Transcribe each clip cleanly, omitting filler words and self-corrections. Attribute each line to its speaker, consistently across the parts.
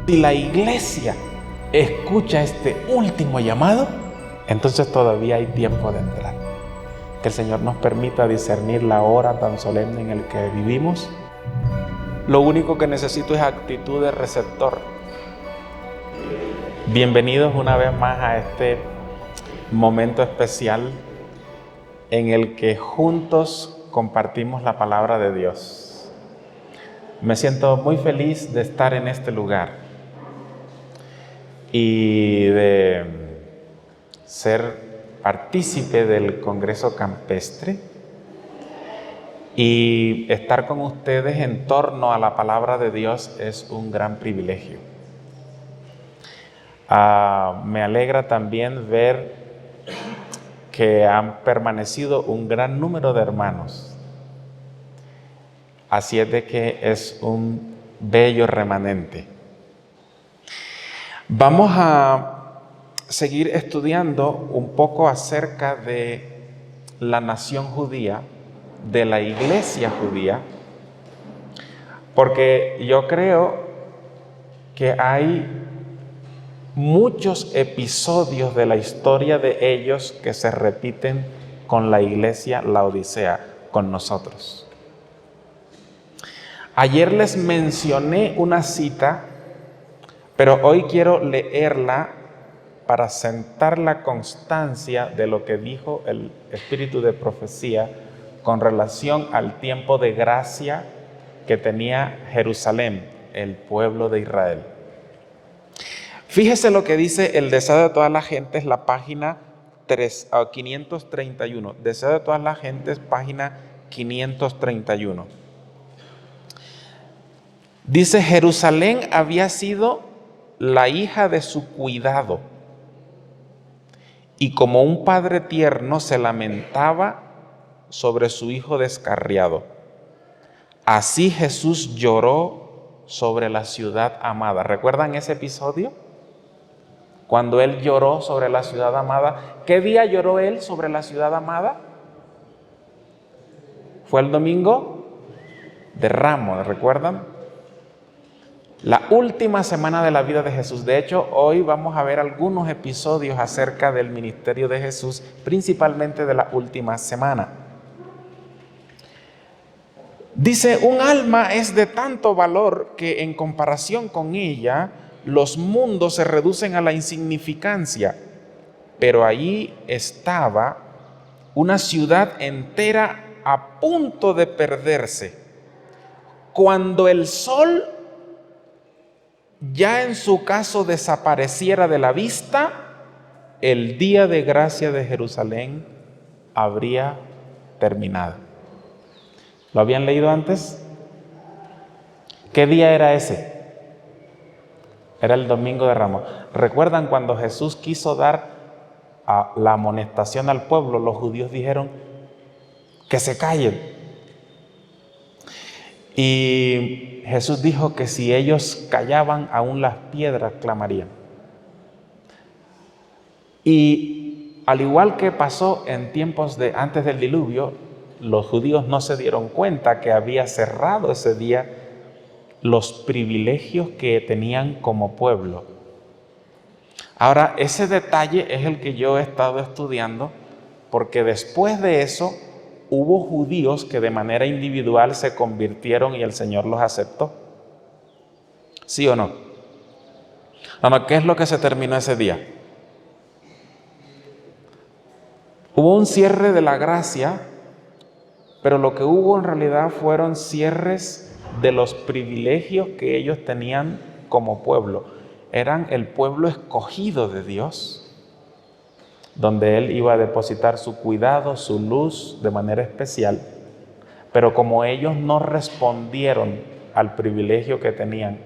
Speaker 1: Si la iglesia escucha este último llamado, entonces todavía hay tiempo de entrar. Que el Señor nos permita discernir la hora tan solemne en la que vivimos. Lo único que necesito es actitud de receptor. Bienvenidos una vez más a este momento especial en el que juntos compartimos la palabra de Dios. Me siento muy feliz de estar en este lugar y de ser partícipe del Congreso Campestre y estar con ustedes en torno a la palabra de Dios es un gran privilegio. Me alegra también ver que han permanecido un gran número de hermanos. Así es de que es un bello remanente. Vamos a seguir estudiando un poco acerca de la nación judía, de la iglesia judía, porque yo creo que hay muchos episodios de la historia de ellos que se repiten con la iglesia Laodicea, con nosotros. Ayer les mencioné una cita, pero hoy quiero leerla para sentar la constancia de lo que dijo el espíritu de profecía con relación al tiempo de gracia que tenía Jerusalén, el pueblo de Israel. Fíjese lo que dice el deseo de todas las gentes, la página 531. Deseo de todas las gentes, página 531. Dice: Jerusalén había sido la hija de su cuidado, y como un padre tierno se lamentaba sobre su hijo descarriado. Así Jesús lloró sobre la ciudad amada. ¿Recuerdan ese episodio? Cuando él lloró sobre la ciudad amada. ¿Qué día lloró él sobre la ciudad amada? Fue el domingo de Ramos, ¿recuerdan? La última semana de la vida de Jesús. De hecho, hoy vamos a ver algunos episodios acerca del ministerio de Jesús, principalmente de la última semana. Dice: un alma es de tanto valor que en comparación con ella, los mundos se reducen a la insignificancia. Pero allí estaba una ciudad entera a punto de perderse. Cuando el sol ya en su caso desapareciera de la vista, el día de gracia de Jerusalén habría terminado. ¿Lo habían leído antes? ¿Qué día era ese? Era el domingo de Ramos. ¿Recuerdan cuando Jesús quiso dar la amonestación al pueblo? Los judíos dijeron que se callen. Y Jesús dijo que si ellos callaban, aún las piedras clamarían. Y al igual que pasó en tiempos antes del diluvio, los judíos no se dieron cuenta que había cerrado ese día los privilegios que tenían como pueblo. Ahora, ese detalle es el que yo he estado estudiando, porque después de eso hubo judíos que de manera individual se convirtieron y el Señor los aceptó. ¿Sí o no? ¿Qué es lo que se terminó ese día? Hubo un cierre de la gracia, pero lo que hubo en realidad fueron cierres de los privilegios que ellos tenían como pueblo. Eran el pueblo escogido de Dios, donde Él iba a depositar su cuidado, su luz de manera especial. Pero como ellos no respondieron al privilegio que tenían,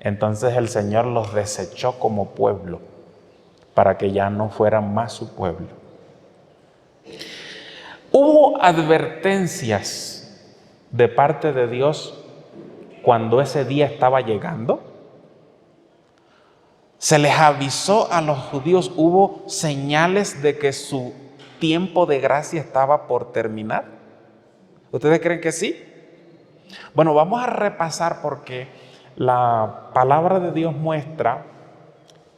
Speaker 1: entonces el Señor los desechó como pueblo, para que ya no fueran más su pueblo. Hubo advertencias de parte de Dios cuando ese día estaba llegando. Se les avisó a los judíos, hubo señales de que su tiempo de gracia estaba por terminar. ¿Ustedes creen que sí? Bueno, vamos a repasar porque La palabra de Dios muestra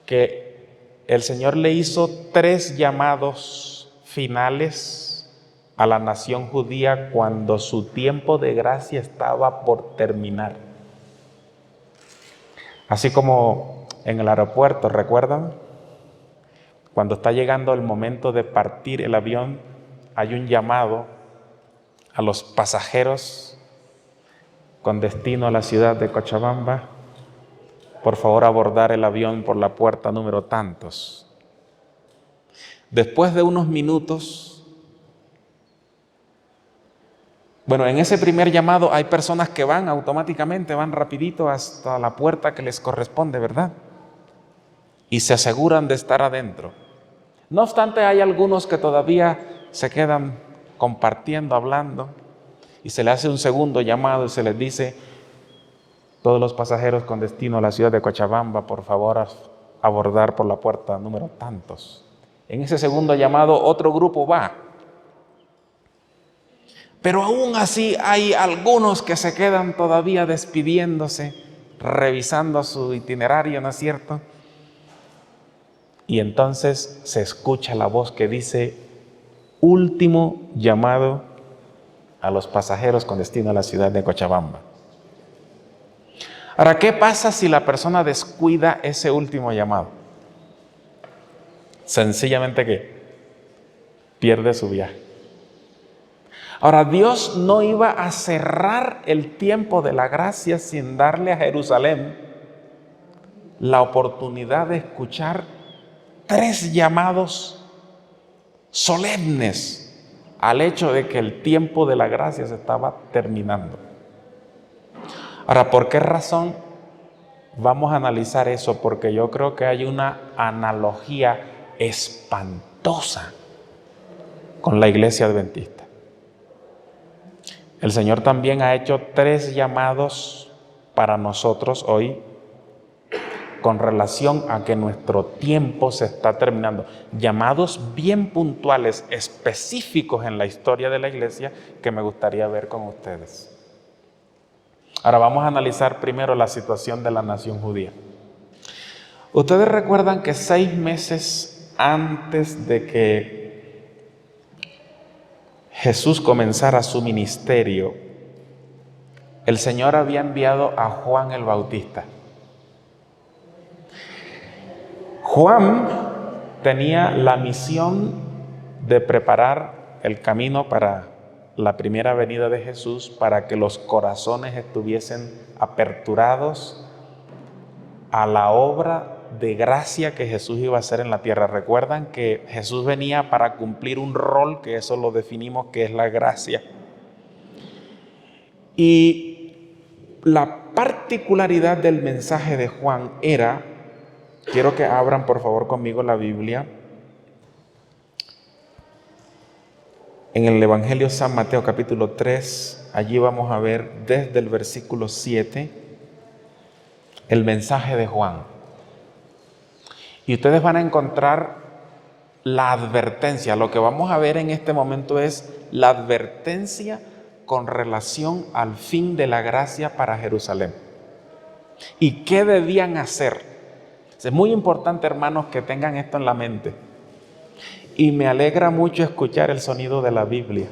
Speaker 1: que el Señor le hizo 3 llamados finales a la nación judía cuando su tiempo de gracia estaba por terminar. Así como en el aeropuerto, ¿recuerdan? Cuando está llegando el momento de partir el avión, hay un llamado a los pasajeros con destino a la ciudad de Cochabamba: por favor, abordar el avión por la puerta número tantos. Después de unos minutos, en ese primer llamado hay personas que van automáticamente, van rapidito hasta la puerta que les corresponde, ¿verdad? Y se aseguran de estar adentro. No obstante, hay algunos que todavía se quedan compartiendo, hablando, y se le hace un segundo llamado y se les dice: todos los pasajeros con destino a la ciudad de Cochabamba, por favor, abordar por la puerta número tantos. En ese segundo llamado, otro grupo va. Pero aún así hay algunos que se quedan todavía despidiéndose, revisando su itinerario, ¿no es cierto? Y entonces se escucha la voz que dice: último llamado a los pasajeros con destino a la ciudad de Cochabamba. Ahora, ¿qué pasa si la persona descuida ese último llamado? Sencillamente que pierde su viaje. Ahora, Dios no iba a cerrar el tiempo de la gracia sin darle a Jerusalén la oportunidad de escuchar 3 llamados solemnes al hecho de que el tiempo de la gracia se estaba terminando. Ahora, ¿por qué razón vamos a analizar eso? Porque yo creo que hay una analogía espantosa con la iglesia adventista. El Señor también ha hecho 3 llamados para nosotros hoy con relación a que nuestro tiempo se está terminando. Llamados bien puntuales, específicos en la historia de la iglesia que me gustaría ver con ustedes. Ahora vamos a analizar primero la situación de la nación judía. Ustedes recuerdan que 6 meses antes de que Jesús comenzara su ministerio, el Señor había enviado a Juan el Bautista. Juan tenía la misión de preparar el camino para la primera venida de Jesús, para que los corazones estuviesen aperturados a la obra de gracia que Jesús iba a hacer en la tierra. Recuerdan que Jesús venía para cumplir un rol, que eso lo definimos, que es la gracia. Y la particularidad del mensaje de Juan era, quiero que abran por favor conmigo la Biblia, en el Evangelio San Mateo capítulo 3, allí vamos a ver desde el versículo 7 el mensaje de Juan. Y ustedes van a encontrar la advertencia. Lo que vamos a ver en este momento es la advertencia con relación al fin de la gracia para Jerusalén. ¿Y qué debían hacer? Es muy importante, hermanos, que tengan esto en la mente. Y me alegra mucho escuchar el sonido de la Biblia.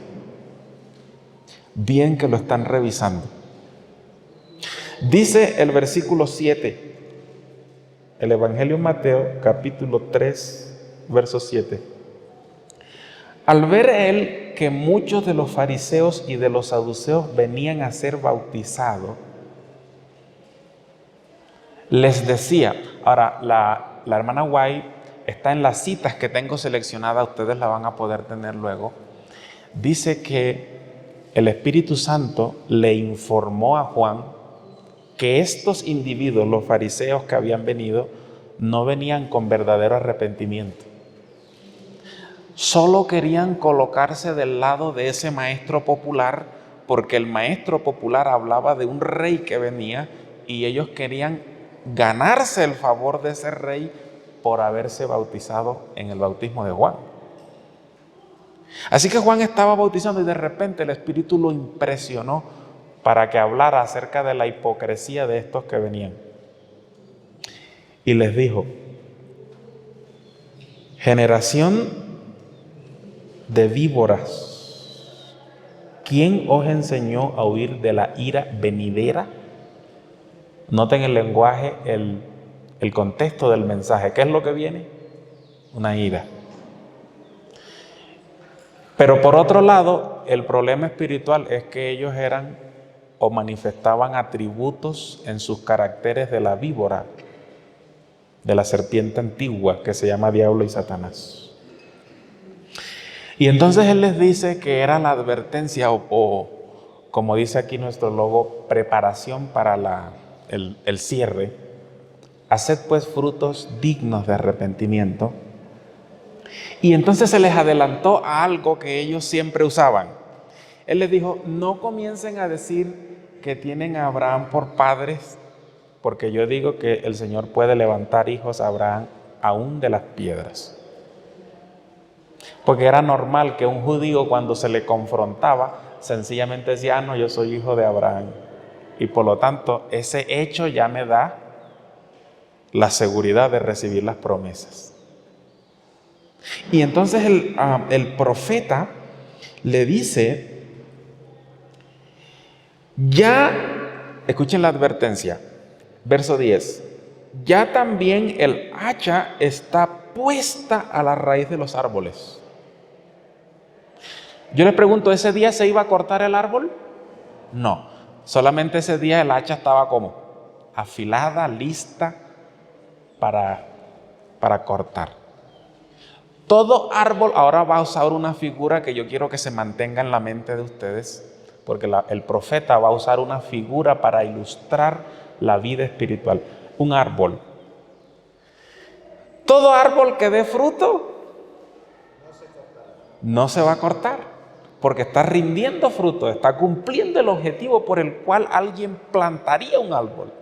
Speaker 1: Bien que lo están revisando. Dice el versículo 7, el Evangelio de Mateo, capítulo 3, verso 7. Al ver él que muchos de los fariseos y de los saduceos venían a ser bautizados, les decía, ahora la hermana White está en las citas que tengo seleccionadas, ustedes la van a poder tener luego. Dice que el Espíritu Santo le informó a Juan que estos individuos, los fariseos que habían venido, no venían con verdadero arrepentimiento. Solo querían colocarse del lado de ese maestro popular, porque el maestro popular hablaba de un rey que venía y ellos querían ganarse el favor de ese rey por haberse bautizado en el bautismo de Juan. Así que Juan estaba bautizando y de repente el Espíritu lo impresionó para que hablara acerca de la hipocresía de estos que venían. Y les dijo: generación de víboras, ¿quién os enseñó a huir de la ira venidera? Noten el lenguaje, el contexto del mensaje. ¿Qué es lo que viene? Una ira. Pero por otro lado, el problema espiritual es que ellos eran o manifestaban atributos en sus caracteres de la víbora, de la serpiente antigua que se llama Diablo y Satanás. Y entonces Él les dice que era la advertencia o como dice aquí nuestro logo, preparación para el cierre. Haced pues frutos dignos de arrepentimiento. Y entonces se les adelantó a algo que ellos siempre usaban. Él les dijo: no comiencen a decir que tienen a Abraham por padres, porque yo digo que el Señor puede levantar hijos a Abraham aún de las piedras. Porque era normal que un judío, cuando se le confrontaba, sencillamente decía: no, yo soy hijo de Abraham. Y por lo tanto, ese hecho ya me da la seguridad de recibir las promesas. Y entonces el profeta le dice: ya, escuchen la advertencia, verso 10, ya también el hacha está puesta a la raíz de los árboles. Yo les pregunto, ¿ese día se iba a cortar el árbol? No, solamente ese día el hacha estaba como afilada, lista para cortar. Todo árbol, ahora va a usar una figura que yo quiero que se mantenga en la mente de ustedes, porque el profeta va a usar una figura para ilustrar la vida espiritual. Un árbol. Todo árbol que dé fruto no se va a cortar, porque está rindiendo fruto, está cumpliendo el objetivo por el cual alguien plantaría un árbol.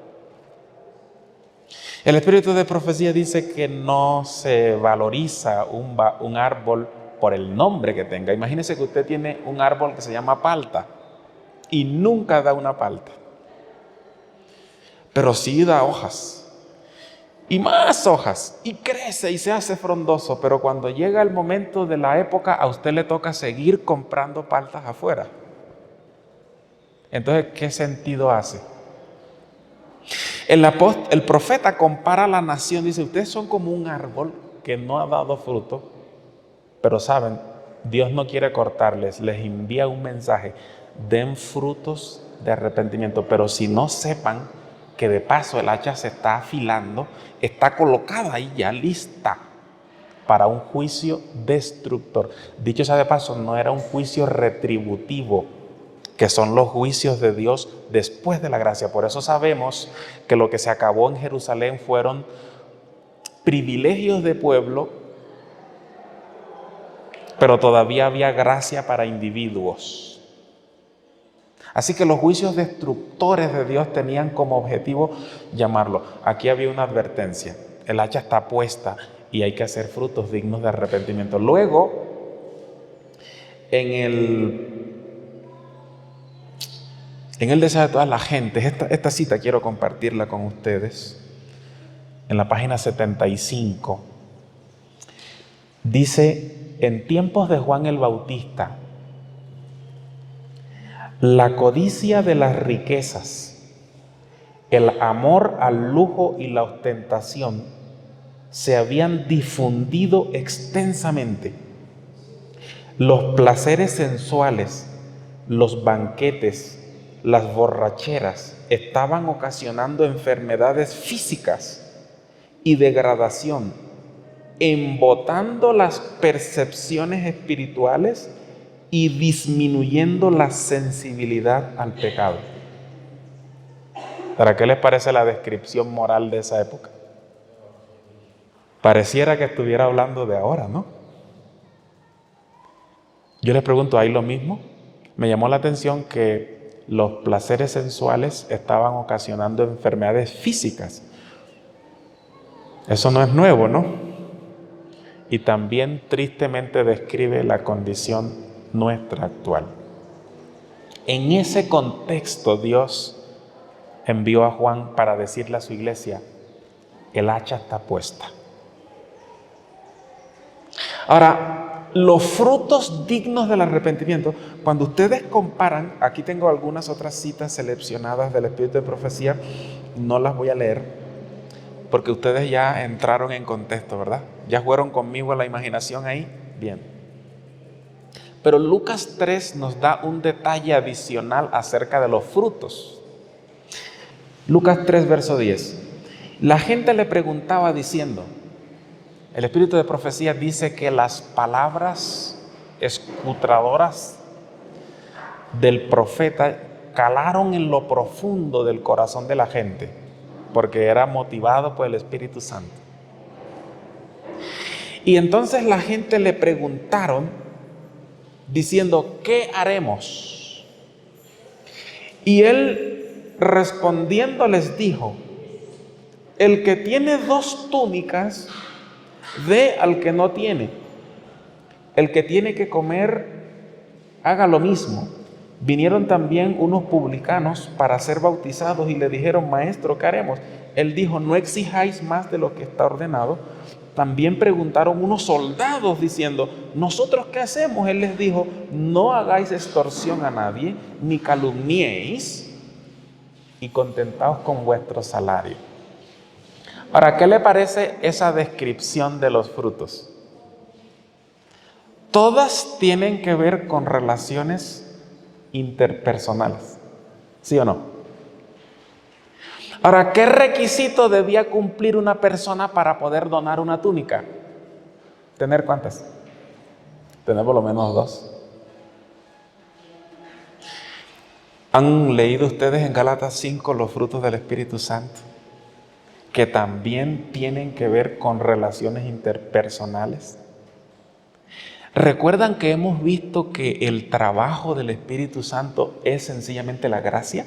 Speaker 1: El espíritu de profecía dice que no se valoriza un árbol por el nombre que tenga. Imagínese que usted tiene un árbol que se llama palta y nunca da una palta, pero sí da hojas y más hojas y crece y se hace frondoso, pero cuando llega el momento de la época a usted le toca seguir comprando paltas afuera. Entonces, ¿qué sentido hace? El profeta compara a la nación, dice: ustedes son como un árbol que no ha dado fruto, pero saben, Dios no quiere cortarles, les envía un mensaje: den frutos de arrepentimiento, pero si no, sepan que de paso el hacha se está afilando, está colocada ahí ya lista para un juicio destructor. Dicho sea de paso, no era un juicio retributivo, que son los juicios de Dios después de la gracia. Por eso sabemos que lo que se acabó en Jerusalén fueron privilegios de pueblo, pero todavía había gracia para individuos. Así que los juicios destructores de Dios tenían como objetivo llamarlo. Aquí había una advertencia: el hacha está puesta y hay que hacer frutos dignos de arrepentimiento. Luego, en el deseo de toda la gente, esta cita quiero compartirla con ustedes. En la página 75 dice: en tiempos de Juan el Bautista, la codicia de las riquezas, el amor al lujo y la ostentación se habían difundido extensamente. Los placeres sensuales, los banquetes, las borracheras estaban ocasionando enfermedades físicas y degradación, embotando las percepciones espirituales y disminuyendo la sensibilidad al pecado. ¿Para qué les parece la descripción moral de esa época? Pareciera que estuviera hablando de ahora, ¿no? Yo les pregunto, ¿hay lo mismo? Me llamó la atención que los placeres sensuales estaban ocasionando enfermedades físicas. Eso no es nuevo, ¿no? Y también tristemente describe la condición nuestra actual. En ese contexto Dios envió a Juan para decirle a su iglesia, el hacha está puesta. Ahora, los frutos dignos del arrepentimiento, cuando ustedes comparan, aquí tengo algunas otras citas seleccionadas del Espíritu de Profecía, no las voy a leer, porque ustedes ya entraron en contexto, ¿verdad? Ya fueron conmigo a la imaginación ahí, bien. Pero Lucas 3 nos da un detalle adicional acerca de los frutos. Lucas 3, verso 10. La gente le preguntaba diciendo, el Espíritu de Profecía dice que las palabras escutradoras del profeta calaron en lo profundo del corazón de la gente, porque era motivado por el Espíritu Santo. Y entonces la gente le preguntaron diciendo, ¿qué haremos? Y él respondiendo les dijo, el que tiene 2 túnicas, dé al que no tiene. El que tiene que comer, haga lo mismo. Vinieron también unos publicanos para ser bautizados y le dijeron, maestro, ¿qué haremos? Él dijo, no exijáis más de lo que está ordenado. También preguntaron unos soldados diciendo, ¿nosotros qué hacemos? Él les dijo, no hagáis extorsión a nadie, ni calumniéis, y contentaos con vuestro salario. Ahora, ¿qué le parece esa descripción de los frutos? Todas tienen que ver con relaciones interpersonales, ¿sí o no? Ahora, ¿qué requisito debía cumplir una persona para poder donar una túnica? ¿Tener cuántas? Tener por lo menos 2. ¿Han leído ustedes en Gálatas 5 los frutos del Espíritu Santo? Que también tienen que ver con relaciones interpersonales. ¿Recuerdan que hemos visto que el trabajo del Espíritu Santo es sencillamente la gracia?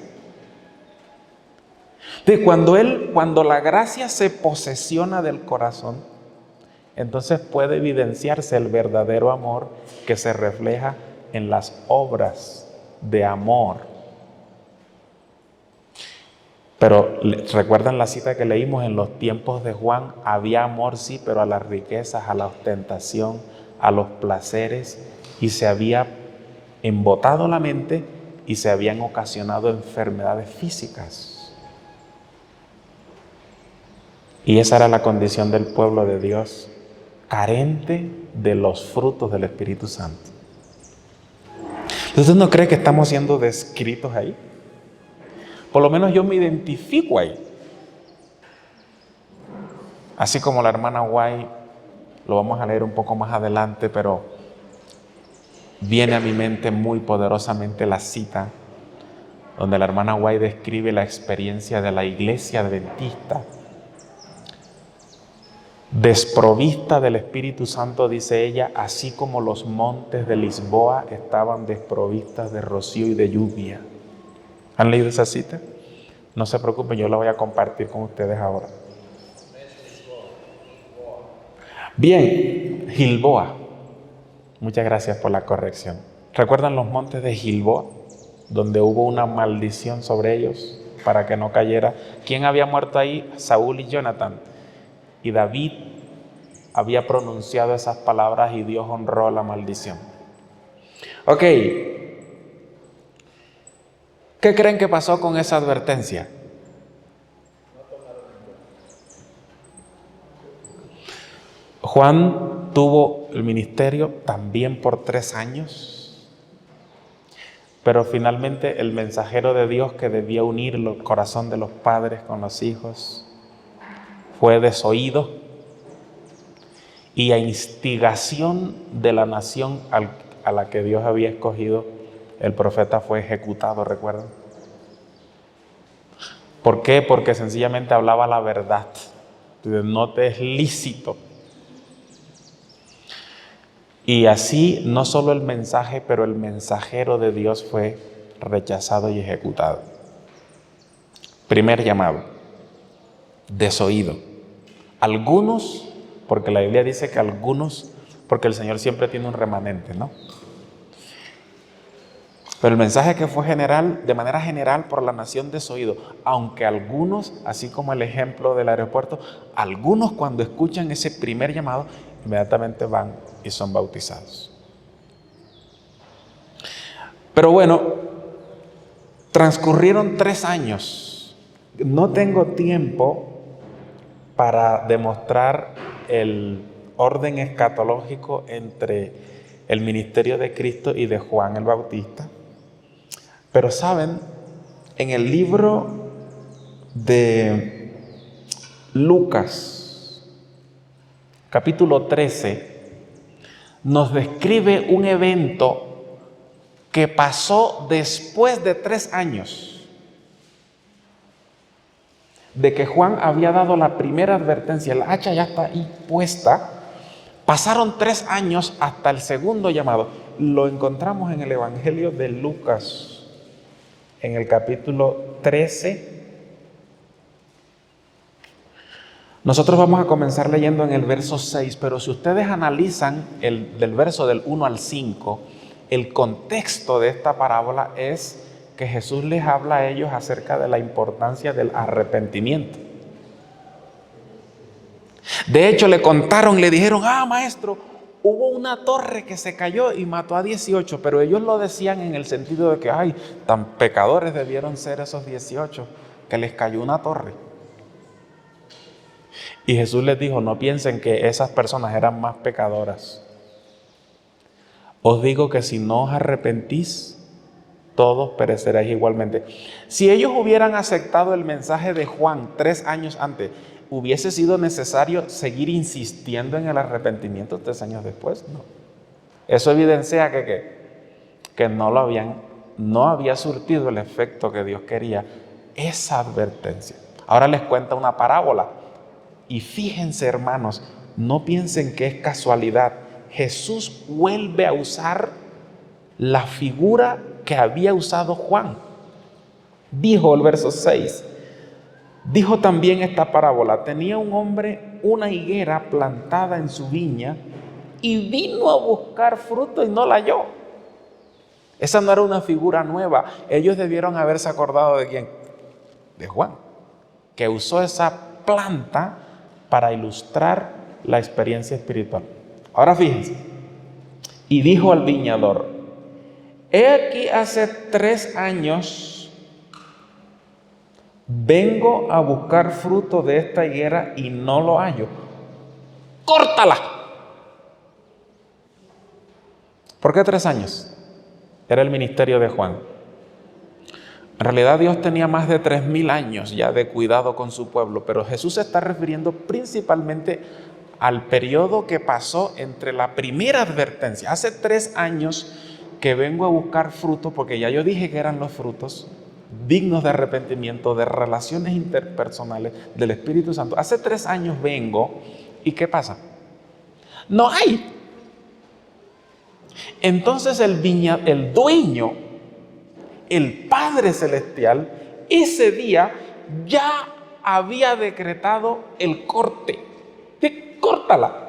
Speaker 1: Entonces, cuando la gracia se posesiona del corazón, entonces puede evidenciarse el verdadero amor que se refleja en las obras de amor. Pero ¿recuerdan la cita que leímos? En los tiempos de Juan había amor, sí, pero a las riquezas, a la ostentación, a los placeres, y se había embotado la mente y se habían ocasionado enfermedades físicas. Y esa era la condición del pueblo de Dios, carente de los frutos del Espíritu Santo. ¿Usted no cree que estamos siendo descritos ahí? Por lo menos yo me identifico ahí. Así como la hermana White, lo vamos a leer un poco más adelante, pero viene a mi mente muy poderosamente la cita donde la hermana White describe la experiencia de la iglesia adventista. Desprovista del Espíritu Santo, dice ella, así como los montes de Lisboa estaban desprovistas de rocío y de lluvia. ¿Han leído esa cita? No se preocupen, yo la voy a compartir con ustedes ahora. Bien, Gilboa. Muchas gracias por la corrección. ¿Recuerdan los montes de Gilboa? Donde hubo una maldición sobre ellos para que no cayera. ¿Quién había muerto ahí? Saúl y Jonatán. Y David había pronunciado esas palabras y Dios honró la maldición. Ok. ¿Qué creen que pasó con esa advertencia? Juan tuvo el ministerio también por 3 años, pero finalmente el mensajero de Dios que debía unir el corazón de los padres con los hijos fue desoído, y a instigación de la nación a la que Dios había escogido, el profeta fue ejecutado, ¿recuerdan? ¿Por qué? Porque sencillamente hablaba la verdad. No te es lícito. Y así no solo el mensaje, pero el mensajero de Dios fue rechazado y ejecutado. Primer llamado, desoído. Algunos, porque la Biblia dice que algunos, porque el Señor siempre tiene un remanente, ¿no? Pero el mensaje que fue general, de manera general por la nación de su oído, aunque algunos, así como el ejemplo del aeropuerto, algunos cuando escuchan ese primer llamado, inmediatamente van y son bautizados. Pero bueno, transcurrieron 3 años. No tengo tiempo para demostrar el orden escatológico entre el ministerio de Cristo y de Juan el Bautista. Pero saben, en el libro de Lucas, capítulo 13, nos describe un evento que pasó después de 3 años de que Juan había dado la primera advertencia. La hacha ya está ahí puesta. Pasaron 3 años hasta el segundo llamado. Lo encontramos en el Evangelio de Lucas, en el capítulo 13. Nosotros vamos a comenzar leyendo en el verso 6, pero si ustedes analizan del verso del 1 al 5, el contexto de esta parábola es que Jesús les habla a ellos acerca de la importancia del arrepentimiento. De hecho, le contaron, le dijeron, maestro, hubo una torre que se cayó y mató a 18, pero ellos lo decían en el sentido de que, tan pecadores debieron ser esos 18, que les cayó una torre. Y Jesús les dijo, no piensen que esas personas eran más pecadoras. Os digo que si no os arrepentís, todos pereceréis igualmente. Si ellos hubieran aceptado el mensaje de Juan 3 años antes, ¿hubiese sido necesario seguir insistiendo en el arrepentimiento 3 años después? No. Eso evidencia que no había surtido el efecto que Dios quería, esa advertencia. Ahora les cuenta una parábola. Y fíjense, hermanos, no piensen que es casualidad. Jesús vuelve a usar la figura que había usado Juan. Dijo el verso 6, dijo también esta parábola: tenía un hombre una higuera plantada en su viña y vino a buscar fruto y no la halló. Esa no era una figura nueva. Ellos debieron haberse acordado de quién, de Juan, que usó esa planta para ilustrar la experiencia espiritual. Ahora fíjense, y dijo al viñador: he aquí hace 3 años vengo a buscar fruto de esta higuera y no lo hallo. ¡Córtala! ¿Por qué 3 años? Era el ministerio de Juan. En realidad Dios tenía más de 3000 años ya de cuidado con su pueblo, pero Jesús se está refiriendo principalmente al periodo que pasó entre la primera advertencia. Hace 3 años que vengo a buscar fruto, porque ya yo dije que eran los frutos dignos de arrepentimiento, de relaciones interpersonales, del Espíritu Santo. Hace 3 años vengo, ¿y qué pasa? No hay. Entonces el dueño, el Padre Celestial, ese día ya había decretado el corte. Córtala.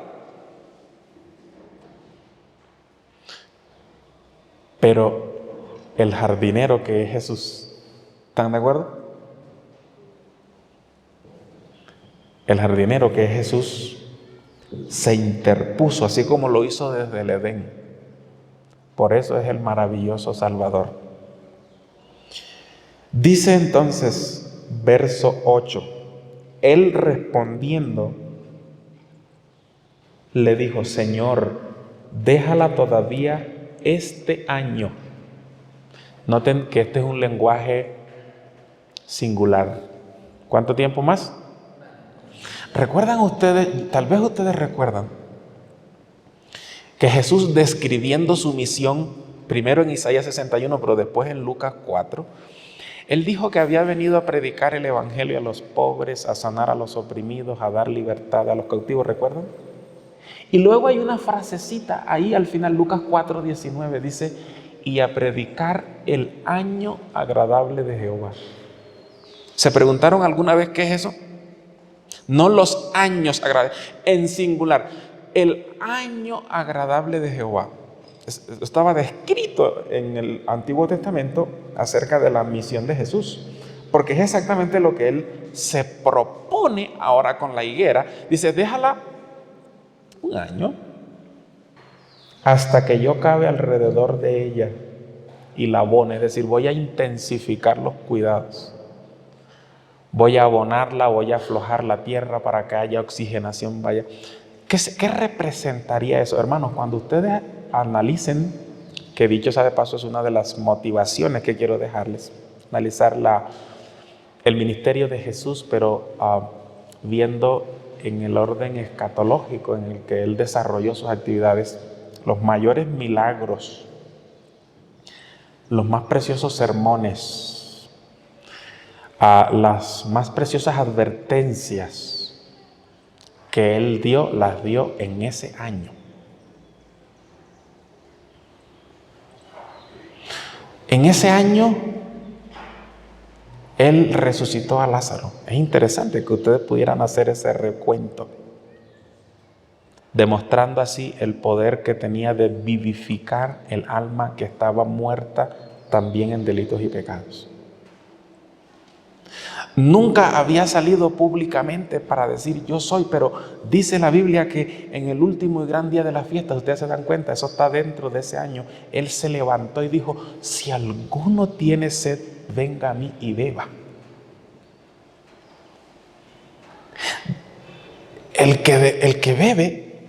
Speaker 1: Pero el jardinero, que es Jesús, ¿están de acuerdo? El jardinero, que es Jesús, se interpuso, así como lo hizo desde el Edén. Por eso es el maravilloso Salvador. Dice entonces, verso 8, él respondiendo le dijo: Señor, déjala todavía este año. Noten que este es un lenguaje singular. ¿Cuánto tiempo más? ¿Recuerdan ustedes, tal vez ustedes recuerdan, que Jesús, describiendo su misión, primero en Isaías 61, pero después en Lucas 4, él dijo que había venido a predicar el evangelio a los pobres, a sanar a los oprimidos, a dar libertad a los cautivos, ¿recuerdan? Y luego hay una frasecita ahí al final, Lucas 4:19, dice: y a predicar el año agradable de Jehová. ¿Se preguntaron alguna vez qué es eso? No los años agradables, en singular, el año agradable de Jehová. Estaba descrito en el Antiguo Testamento acerca de la misión de Jesús, porque es exactamente lo que Él se propone ahora con la higuera. Dice, déjala un año hasta que yo cabe alrededor de ella y la abone. Es decir, voy a intensificar los cuidados. Voy a abonarla, voy a aflojar la tierra para que haya oxigenación. Vaya. ¿Qué representaría eso? Hermanos, cuando ustedes analicen, que dicho sea de paso es una de las motivaciones que quiero dejarles, analizar el ministerio de Jesús, pero viendo en el orden escatológico en el que Él desarrolló sus actividades, los mayores milagros, los más preciosos sermones, las más preciosas advertencias que Él dio, las dio en ese año. En ese año, Él resucitó a Lázaro. Es interesante que ustedes pudieran hacer ese recuento, demostrando así el poder que tenía de vivificar el alma que estaba muerta también en delitos y pecados. Nunca había salido públicamente para decir yo soy, pero dice la Biblia que en el último y gran día de la fiesta, ustedes se dan cuenta, eso está dentro de ese año, Él se levantó y dijo, si alguno tiene sed, venga a mí y beba. El que bebe,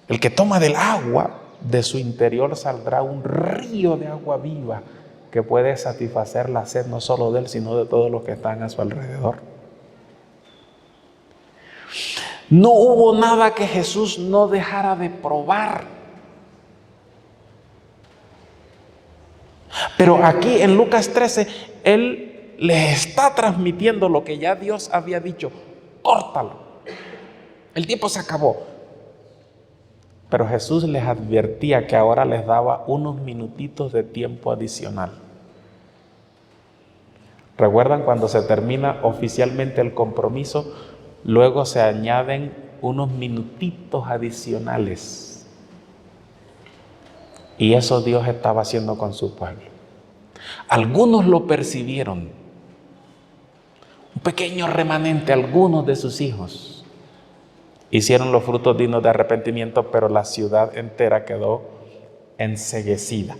Speaker 1: el que toma del agua, de su interior saldrá un río de agua viva que puede satisfacer la sed no solo de él, sino de todos los que están a su alrededor. No hubo nada que Jesús no dejara de probar. Pero aquí en Lucas 13, Él les está transmitiendo lo que ya Dios había dicho. Córtalo. El tiempo se acabó. Pero Jesús les advertía que ahora les daba unos minutitos de tiempo adicional. ¿Recuerdan cuando se termina oficialmente el compromiso? Luego se añaden unos minutitos adicionales. Y eso Dios estaba haciendo con su pueblo. Algunos lo percibieron. Un pequeño remanente, algunos de sus hijos hicieron los frutos dignos de arrepentimiento, pero la ciudad entera quedó enceguecida.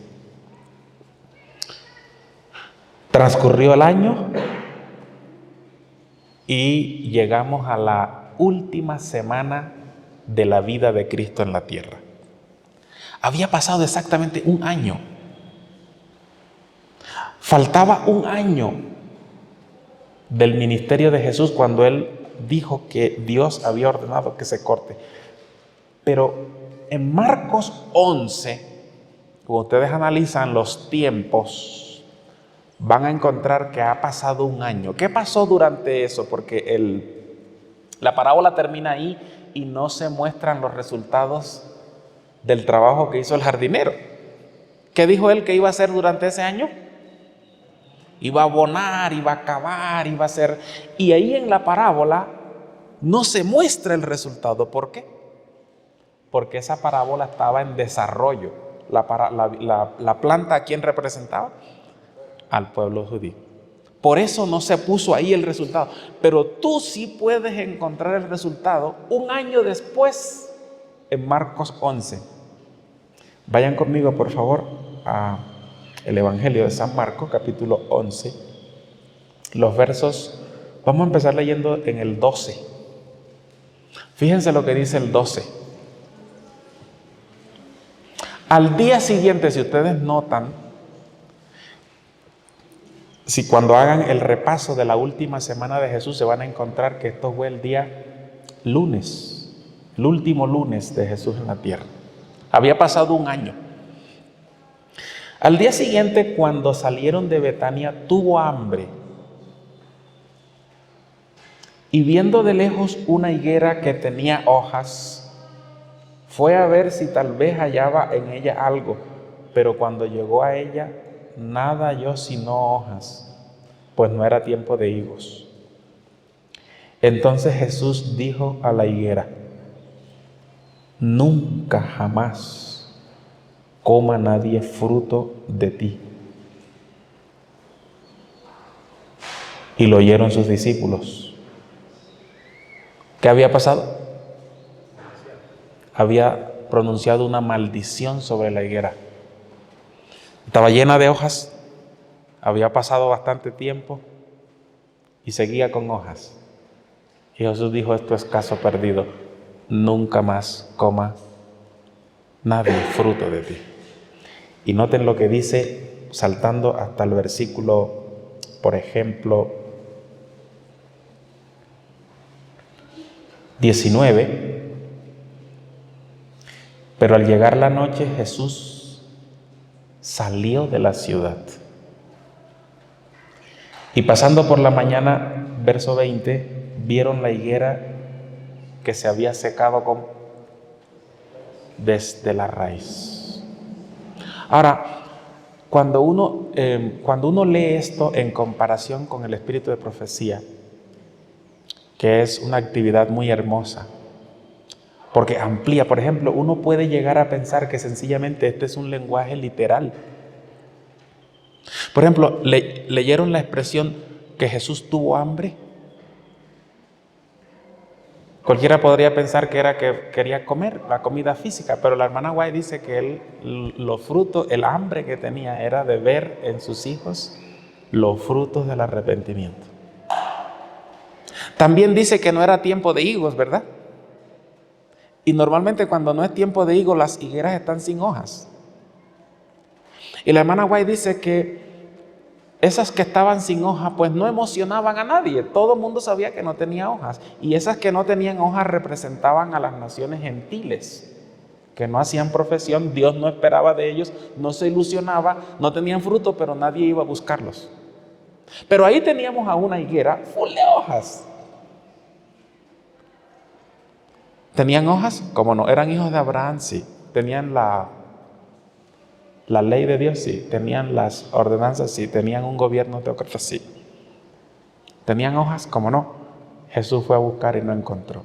Speaker 1: Transcurrió el año y llegamos a la última semana de la vida de Cristo en la tierra. Había pasado exactamente un año. Faltaba un año del ministerio de Jesús cuando Él dijo que Dios había ordenado que se corte. Pero en Marcos 11, cuando ustedes analizan los tiempos, van a encontrar que ha pasado un año. ¿Qué pasó durante eso? Porque la parábola termina ahí y no se muestran los resultados del trabajo que hizo el jardinero. ¿Qué dijo él que iba a hacer durante ese año? Iba a abonar, iba a cavar, iba a hacer... Y ahí en la parábola no se muestra el resultado. ¿Por qué? Porque esa parábola estaba en desarrollo. La planta, ¿a quién representaba? Al pueblo judío. Por eso no se puso ahí el resultado. Pero tú sí puedes encontrar el resultado un año después en Marcos 11. Vayan conmigo, por favor, a el Evangelio de San Marcos, capítulo 11. Los versos, vamos a empezar leyendo en el 12. Fíjense lo que dice el 12. Al día siguiente, si ustedes notan, si cuando hagan el repaso de la última semana de Jesús, se van a encontrar que esto fue el día lunes, el último lunes de Jesús en la tierra. Había pasado un año. Al día siguiente, cuando salieron de Betania, tuvo hambre. Y viendo de lejos una higuera que tenía hojas, fue a ver si tal vez hallaba en ella algo. Pero cuando llegó a ella, nada halló sino hojas, pues no era tiempo de higos. Entonces Jesús dijo a la higuera: nunca jamás coma nadie fruto de ti. Y lo oyeron sus discípulos. ¿Qué había pasado? Había pronunciado una maldición sobre la higuera. Estaba llena de hojas, había pasado bastante tiempo y seguía con hojas. Y Jesús dijo, esto es caso perdido, nunca más coma nadie fruto de ti. Y noten lo que dice, saltando hasta el versículo, por ejemplo, 19. Pero al llegar la noche, Jesús salió de la ciudad. Y pasando por la mañana, verso 20, vieron la higuera que se había secado desde la raíz. Ahora, cuando uno lee esto en comparación con el espíritu de profecía, que es una actividad muy hermosa, porque amplía, por ejemplo, uno puede llegar a pensar que sencillamente este es un lenguaje literal. Por ejemplo, ¿leyeron la expresión que Jesús tuvo hambre? Cualquiera podría pensar que era que quería comer la comida física, pero la hermana White dice que los frutos, el hambre que tenía era de ver en sus hijos los frutos del arrepentimiento. También dice que no era tiempo de higos, ¿verdad? Y normalmente cuando no es tiempo de higos, las higueras están sin hojas. Y la hermana White dice que esas que estaban sin hojas, pues no emocionaban a nadie. Todo el mundo sabía que no tenía hojas. Y esas que no tenían hojas representaban a las naciones gentiles, que no hacían profesión, Dios no esperaba de ellos, no se ilusionaba, no tenían fruto, pero nadie iba a buscarlos. Pero ahí teníamos a una higuera full de hojas. ¿Tenían hojas? ¿Cómo no? ¿Eran hijos de Abraham? Sí. ¿Tenían la ley de Dios? Sí. ¿Tenían las ordenanzas? Sí. ¿Tenían un gobierno teócrata? Sí. ¿Tenían hojas? ¿Cómo no? Jesús fue a buscar y no encontró.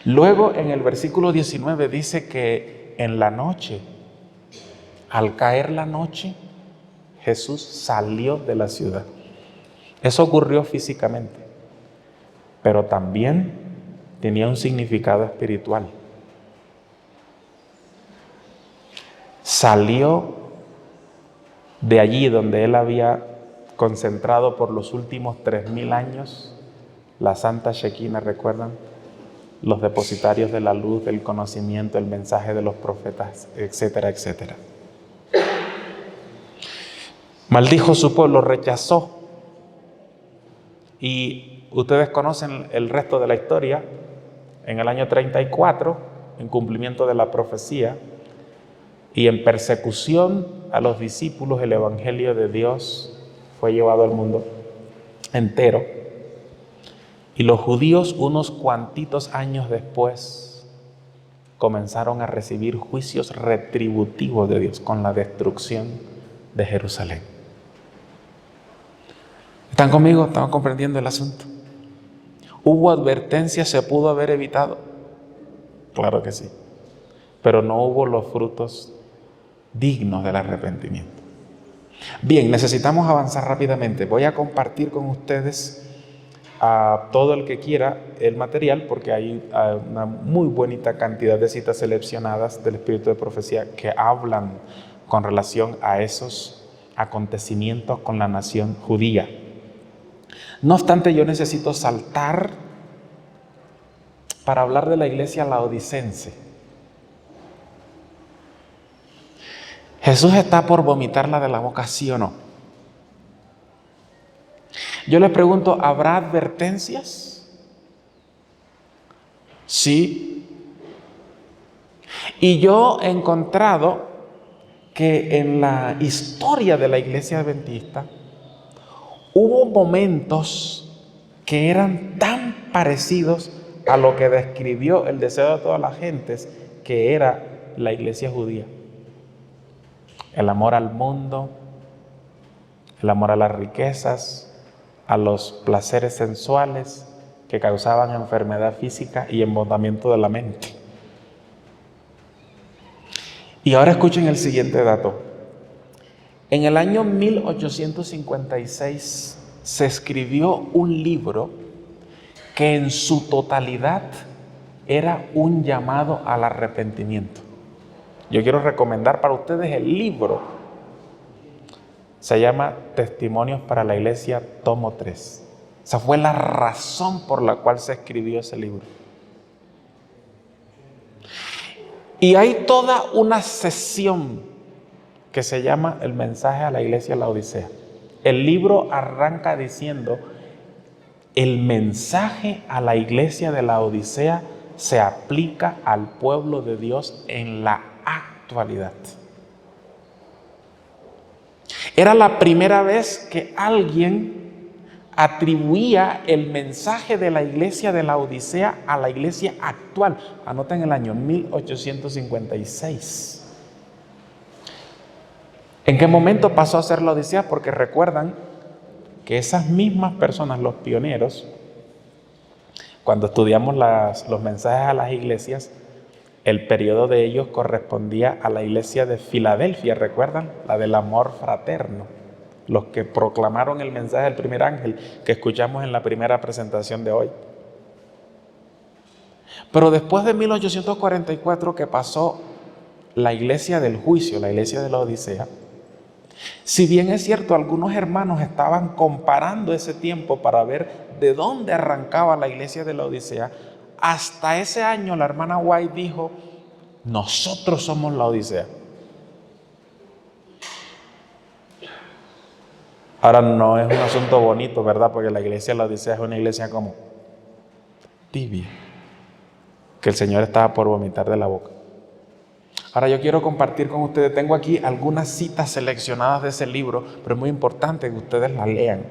Speaker 1: Luego en el versículo 19 dice que en la noche, al caer la noche, Jesús salió de la ciudad. Eso ocurrió físicamente, pero también tenía un significado espiritual. Salió de allí donde él había concentrado por los últimos 3000 años la Santa Shekinah, ¿recuerdan? Los depositarios de la luz, del conocimiento, el mensaje de los profetas, etcétera, etcétera. Maldijo su pueblo, rechazó. Y ustedes conocen el resto de la historia. En el año 34, en cumplimiento de la profecía y en persecución a los discípulos, el evangelio de Dios fue llevado al mundo entero. Y los judíos, unos cuantitos años después, comenzaron a recibir juicios retributivos de Dios con la destrucción de Jerusalén. ¿Están conmigo? ¿Están comprendiendo el asunto? ¿Hubo advertencia? ¿Se pudo haber evitado? Claro que sí. Pero no hubo los frutos dignos del arrepentimiento. Bien, necesitamos avanzar rápidamente. Voy a compartir con ustedes a todo el que quiera el material, porque hay una muy bonita cantidad de citas seleccionadas del Espíritu de Profecía que hablan con relación a esos acontecimientos con la nación judía. No obstante, yo necesito saltar para hablar de la iglesia laodicense. Jesús está por vomitarla de la boca, ¿sí o no? Yo les pregunto, ¿habrá advertencias? Sí. Y yo he encontrado que en la historia de la iglesia adventista hubo momentos que eran tan parecidos a lo que describió el deseo de todas las gentes, que era la iglesia judía. El amor al mundo, el amor a las riquezas, a los placeres sensuales que causaban enfermedad física y embotamiento de la mente. Y ahora escuchen el siguiente dato. En el año 1856 se escribió un libro que en su totalidad era un llamado al arrepentimiento. Yo quiero recomendar para ustedes el libro. Se llama Testimonios para la Iglesia, tomo 3. Esa fue la razón por la cual se escribió ese libro. Y hay toda una sesión que se llama El mensaje a la iglesia de la Odisea. El libro arranca diciendo: el mensaje a la iglesia de la Odisea se aplica al pueblo de Dios en la actualidad. Era la primera vez que alguien atribuía el mensaje de la iglesia de la Odisea a la iglesia actual. Anoten el año 1856. ¿En qué momento pasó a ser la Odisea? Porque recuerdan que esas mismas personas, los pioneros, cuando estudiamos los mensajes a las iglesias, el periodo de ellos correspondía a la iglesia de Filadelfia, ¿recuerdan? La del amor fraterno. Los que proclamaron el mensaje del primer ángel que escuchamos en la primera presentación de hoy. Pero después de 1844, que pasó la iglesia del juicio, la iglesia de la Odisea, si bien es cierto, algunos hermanos estaban comparando ese tiempo para ver de dónde arrancaba la iglesia de la Odisea, hasta ese año la hermana White dijo: nosotros somos la Odisea. Ahora, no es un asunto bonito, ¿verdad? Porque la iglesia de la Odisea es una iglesia como tibia, que el Señor estaba por vomitar de la boca. Ahora yo quiero compartir con ustedes, tengo aquí algunas citas seleccionadas de ese libro, pero es muy importante que ustedes las lean.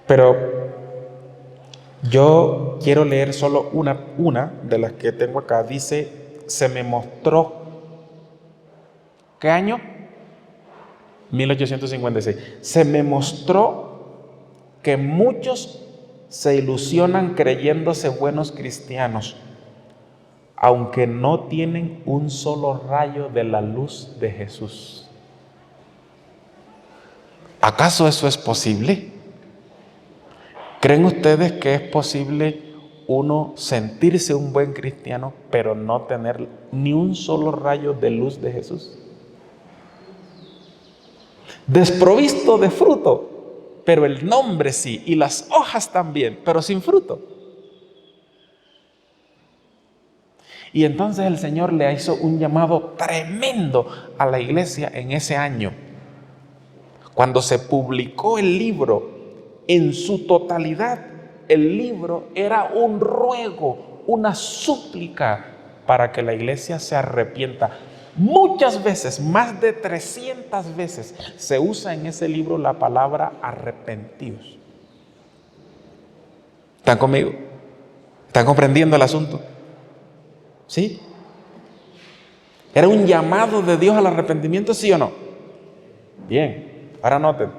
Speaker 1: Pero yo quiero leer solo una de las que tengo acá. Dice: se me mostró. ¿Qué año? 1856. Se me mostró que muchos se ilusionan creyéndose buenos cristianos, aunque no tienen un solo rayo de la luz de Jesús. ¿Acaso eso es posible? ¿Creen ustedes que es posible uno sentirse un buen cristiano, pero no tener ni un solo rayo de luz de Jesús? Desprovisto de fruto, pero el nombre sí, y las hojas también, pero sin fruto. Y entonces el Señor le hizo un llamado tremendo a la iglesia en ese año. Cuando se publicó el libro en su totalidad, el libro era un ruego, una súplica para que la iglesia se arrepienta. Muchas veces, más de 300 veces, se usa en ese libro la palabra arrepentidos. ¿Están conmigo? ¿Están comprendiendo el asunto? ¿Sí? ¿Era un llamado de Dios al arrepentimiento, sí o no? Bien, ahora noten.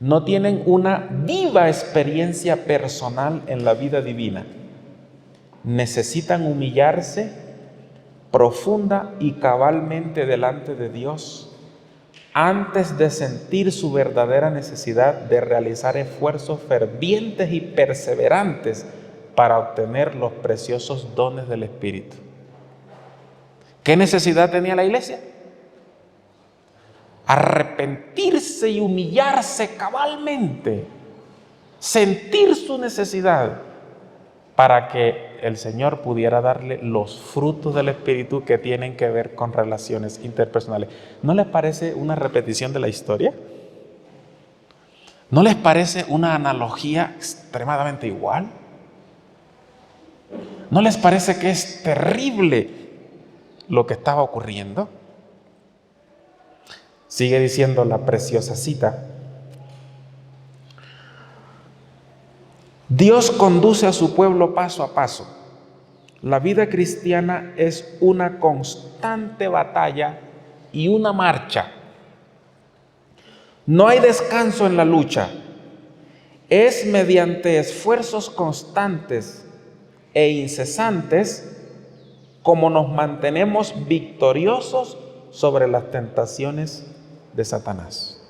Speaker 1: No tienen una viva experiencia personal en la vida divina. Necesitan humillarse profunda y cabalmente delante de Dios antes de sentir su verdadera necesidad de realizar esfuerzos fervientes y perseverantes para obtener los preciosos dones del Espíritu. ¿Qué necesidad tenía la iglesia? Arrepentirse y humillarse cabalmente, sentir su necesidad para que el Señor pudiera darle los frutos del Espíritu que tienen que ver con relaciones interpersonales. ¿No les parece una repetición de la historia? ¿No les parece una analogía extremadamente igual? ¿No les parece que es terrible lo que estaba ocurriendo? Sigue diciendo la preciosa cita: Dios conduce a su pueblo paso a paso. La vida cristiana es una constante batalla y una marcha. No hay descanso en la lucha. Es mediante esfuerzos constantes e incesantes como nos mantenemos victoriosos sobre las tentaciones de Satanás.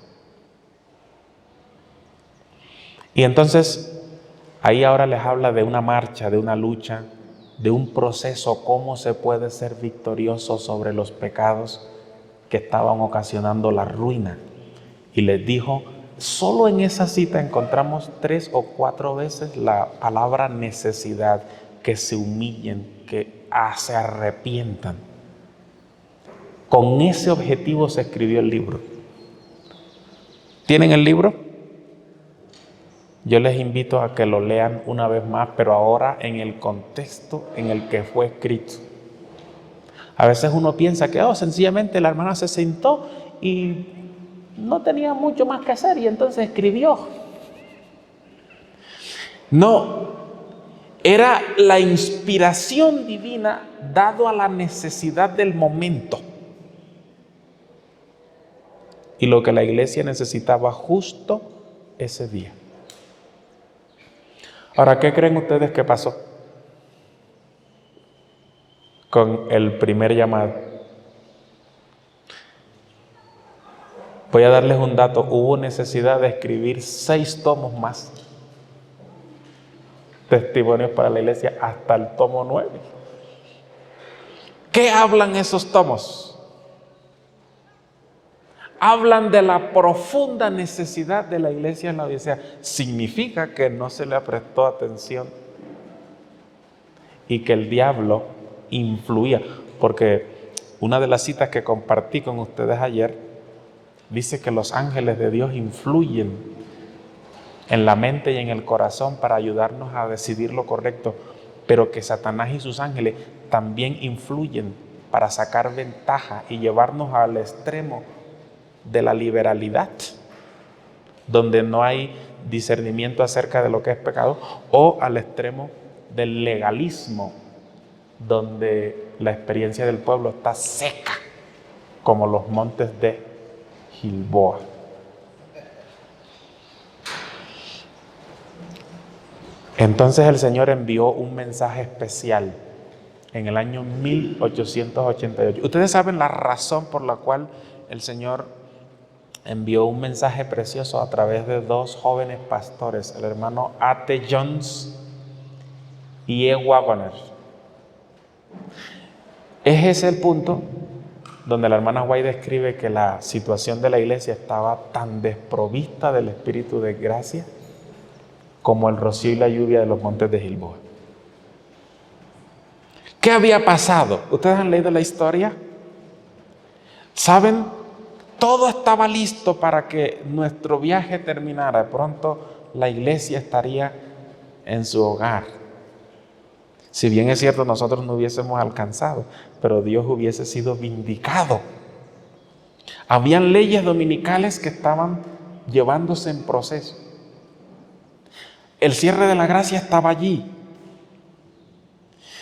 Speaker 1: Y entonces, ahí ahora les habla de una marcha, de una lucha, de un proceso, cómo se puede ser victorioso sobre los pecados que estaban ocasionando la ruina. Y les dijo, solo en esa cita encontramos 3 o 4 veces la palabra necesidad, que se humillen, que se arrepientan. Con ese objetivo se escribió el libro. ¿Tienen el libro? Yo les invito a que lo lean una vez más, pero ahora en el contexto en el que fue escrito. A veces uno piensa que sencillamente la hermana se sentó y no tenía mucho más que hacer y entonces escribió. No, era la inspiración divina dado a la necesidad del momento. Y lo que la iglesia necesitaba justo ese día. Ahora, ¿qué creen ustedes que pasó con el primer llamado? Voy a darles un dato. Hubo necesidad de escribir 6 tomos más. Testimonios para la iglesia hasta el tomo 9. ¿Qué hablan esos tomos? Hablan de la profunda necesidad de la iglesia en la Odisea. Significa que no se le prestó atención y que el diablo influía. Porque una de las citas que compartí con ustedes ayer dice que los ángeles de Dios influyen en la mente y en el corazón para ayudarnos a decidir lo correcto, pero que Satanás y sus ángeles también influyen para sacar ventaja y llevarnos al extremo de la liberalidad, donde no hay discernimiento acerca de lo que es pecado, o al extremo del legalismo, donde la experiencia del pueblo está seca, como los montes de Gilboa. Entonces el Señor envió un mensaje especial en el año 1888. Ustedes saben la razón por la cual el Señor envió un mensaje precioso a través de 2 jóvenes pastores, el hermano A.T. Jones y E. Waggoner. Ese es el punto donde la hermana White describe que la situación de la iglesia estaba tan desprovista del Espíritu de gracia como el rocío y la lluvia de los montes de Gilboa. ¿Qué había pasado? ¿Ustedes han leído la historia? ¿Saben? Todo estaba listo para que nuestro viaje terminara. De pronto la iglesia estaría en su hogar. Si bien es cierto, nosotros no hubiésemos alcanzado, pero Dios hubiese sido vindicado. Habían leyes dominicales que estaban llevándose en proceso. El cierre de la gracia estaba allí.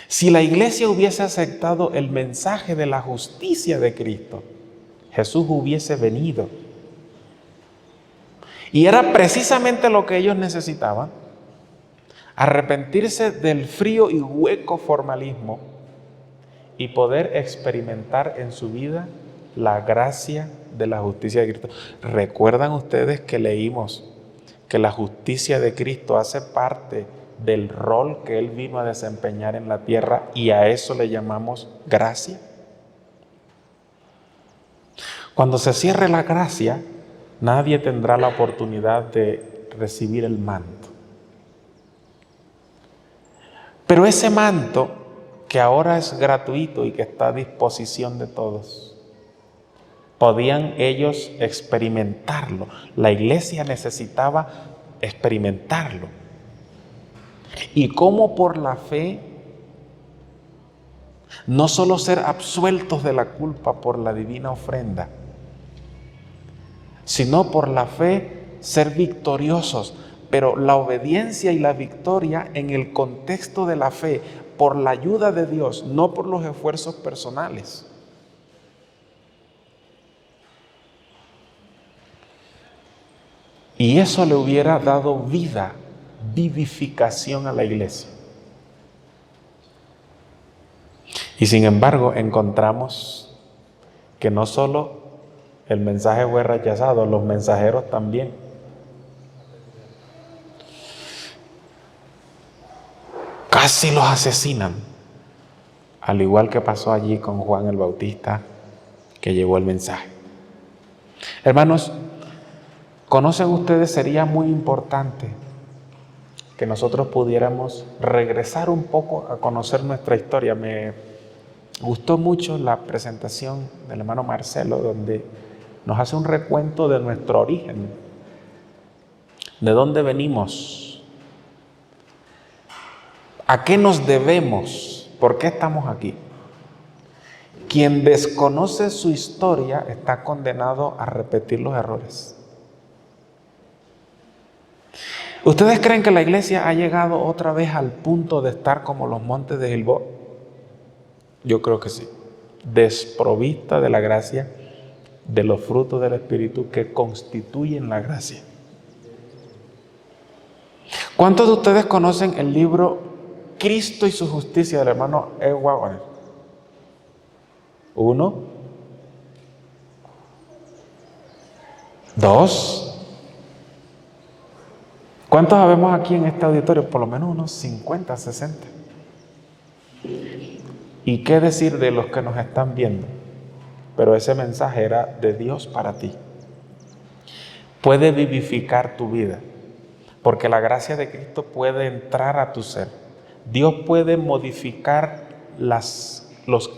Speaker 1: Si la iglesia hubiese aceptado el mensaje de la justicia de Cristo, Jesús hubiese venido. Y era precisamente lo que ellos necesitaban: arrepentirse del frío y hueco formalismo y poder experimentar en su vida la gracia de la justicia de Cristo. ¿Recuerdan ustedes que leímos que la justicia de Cristo hace parte del rol que Él vino a desempeñar en la tierra y a eso le llamamos gracia? Cuando se cierre la gracia, nadie tendrá la oportunidad de recibir el manto. Pero ese manto, que ahora es gratuito y que está a disposición de todos, podían ellos experimentarlo. La iglesia necesitaba experimentarlo. Y cómo por la fe, no solo ser absueltos de la culpa por la divina ofrenda, sino por la fe ser victoriosos. Pero la obediencia y la victoria en el contexto de la fe, por la ayuda de Dios, no por los esfuerzos personales. Y eso le hubiera dado vida, vivificación a la iglesia. Y sin embargo, encontramos que no solo el mensaje fue rechazado, los mensajeros también. Casi los asesinan, al igual que pasó allí con Juan el Bautista, que llevó el mensaje. Hermanos, ¿conocen ustedes? Sería muy importante que nosotros pudiéramos regresar un poco a conocer nuestra historia. Me gustó mucho la presentación del hermano Marcelo, donde nos hace un recuento de nuestro origen, de dónde venimos, a qué nos debemos, por qué estamos aquí. Quien desconoce su historia está condenado a repetir los errores. ¿Ustedes creen que la iglesia ha llegado otra vez al punto de estar como los montes de Gilboa? Yo creo que sí. Desprovista de la gracia, de los frutos del Espíritu que constituyen la gracia. ¿Cuántos de ustedes conocen el libro Cristo y su justicia del hermano Edward Warner? 1, 2. ¿Cuántos habemos aquí en este auditorio? Por lo menos unos 50, 60. ¿Y qué decir de los que nos están viendo? Pero ese mensaje era de Dios para ti. Puede vivificar tu vida, porque la gracia de Cristo puede entrar a tu ser. Dios puede modificar los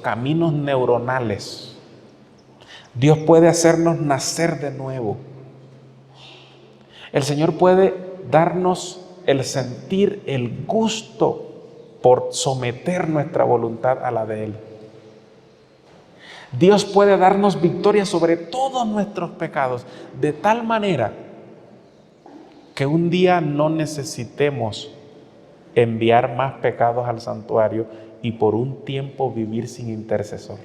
Speaker 1: caminos neuronales. Dios puede hacernos nacer de nuevo. El Señor puede darnos el sentir, el gusto por someter nuestra voluntad a la de Él. Dios puede darnos victoria sobre todos nuestros pecados, de tal manera que un día no necesitemos enviar más pecados al santuario y por un tiempo vivir sin intercesor.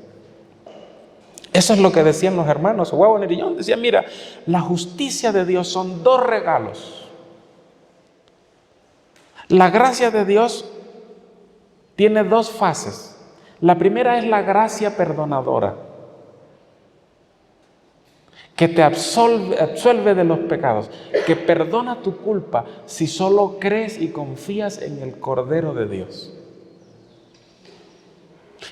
Speaker 1: Eso es lo que decían los hermanos Wagner y John. Decían, mira, la justicia de Dios son 2 regalos. La gracia de Dios tiene 2 fases. La primera es la gracia perdonadora, que te absuelve de los pecados, que perdona tu culpa si solo crees y confías en el Cordero de Dios.